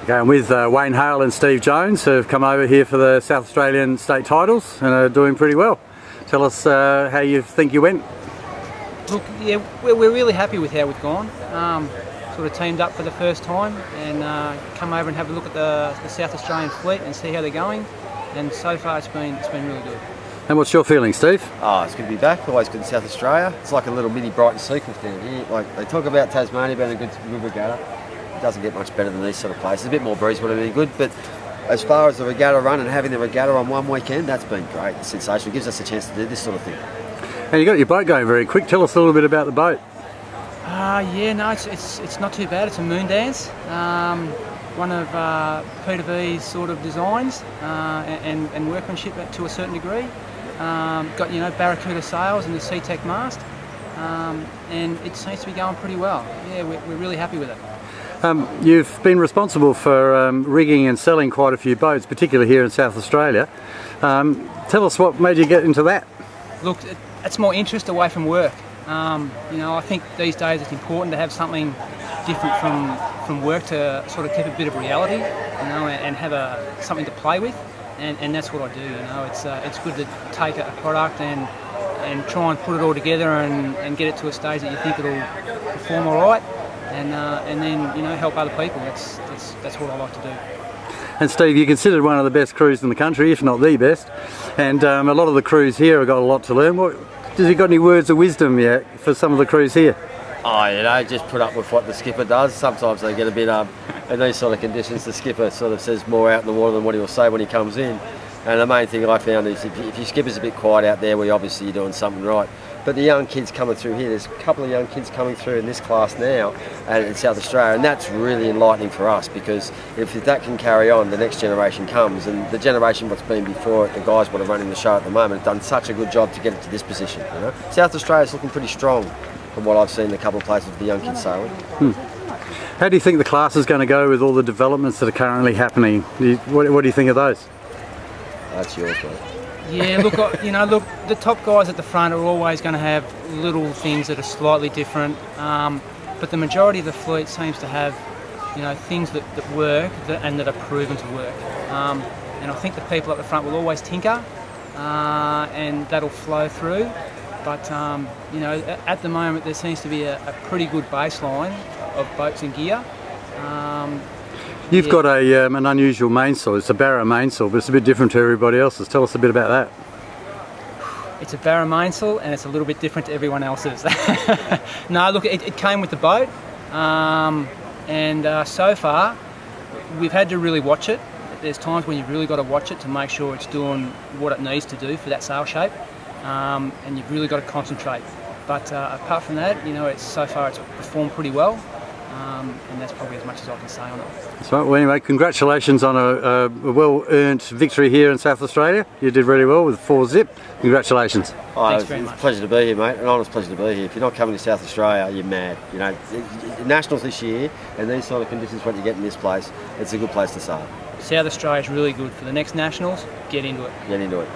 Okay, I'm with Wayne Hale and Steve Jones, who have come over here for the South Australian state titles and are doing pretty well. Tell us how you think you went. Look, yeah, we're really happy with how we've gone. Sort of teamed up for the first time and come over and have a look at the South Australian fleet and see how they're going. And so far it's been really good. And what's your feeling, Steve? Oh, it's good to be back. Always good in South Australia. It's like a little mini Brighton sequence down here. Like they talk about Tasmania being a good regatta. It doesn't get much better than these sort of places. A bit more breeze would have been good, but as far as the regatta run and having the regatta on one weekend, that's been great. It's sensational. It gives us a chance to do this sort of thing. And you got your boat going very quick. Tell us a little bit about the boat. Yeah, no, it's not too bad. It's a moon dance. One of Peter V's sort of designs and workmanship to a certain degree. Got, you know, Barracuda sails and the Sea-Tech mast, and it seems to be going pretty well. Yeah, we're really happy with it. You've been responsible for rigging and selling quite a few boats, particularly here in South Australia. Tell us what made you get into that. Look, it's more interest away from work. You know, I think these days it's important to have something different from work to sort of keep a bit of reality, you know, and have something to play with, and that's what I do. You know, it's good to take a product and try and put it all together and get it to a stage that you think it'll perform all right, and then, you know, help other people. That's what I like to do. And Steve, you're considered one of the best crews in the country, if not the best, and a lot of the crews here have got a lot to learn. Has he got any words of wisdom yet for some of the crews here? Oh, you know, just put up with what the skipper does. Sometimes they get a bit, in these sort of conditions, the skipper sort of says more out in the water than what he'll say when he comes in. And the main thing I found is if your skipper's a bit quiet out there, well, obviously you're doing something right. But the young kids coming through here, there's a couple of young kids coming through in this class now and in South Australia, and that's really enlightening for us, because if that can carry on, the next generation comes, and the generation what's been before it, the guys what are running the show at the moment, have done such a good job to get it to this position. You know? South Australia's looking pretty strong from what I've seen in a couple of places with the young kids sailing. How do you think the class is going to go with all the developments that are currently happening? What do you think of those? That's yours, mate. Yeah, look, you know, look, the top guys at the front are always going to have little things that are slightly different, but the majority of the fleet seems to have, you know, things that work and that are proven to work. And I think the people at the front will always tinker, and that'll flow through. But you know, at the moment there seems to be a pretty good baseline of boats and gear. You've got an unusual mainsail. It's a Barra mainsail, but it's a bit different to everybody else's. Tell us a bit about that. It's a Barra mainsail and it's a little bit different to everyone else's. No, look, it came with the boat, and so far we've had to really watch it. There's times when you've really got to watch it to make sure it's doing what it needs to do for that sail shape, and you've really got to concentrate. But apart from that, you know, so far it's performed pretty well. And that's probably as much as I can say on it. That's right. Well, anyway, congratulations on a well-earned victory here in South Australia. You did really well with 4-zip. Congratulations. Thanks very much. It's a pleasure to be here, mate. An honest pleasure to be here. If you're not coming to South Australia, you're mad. You know, Nationals this year, and these sort of conditions, what you get in this place, it's a good place to sail. South Australia is really good. For the next Nationals, get into it. Get into it.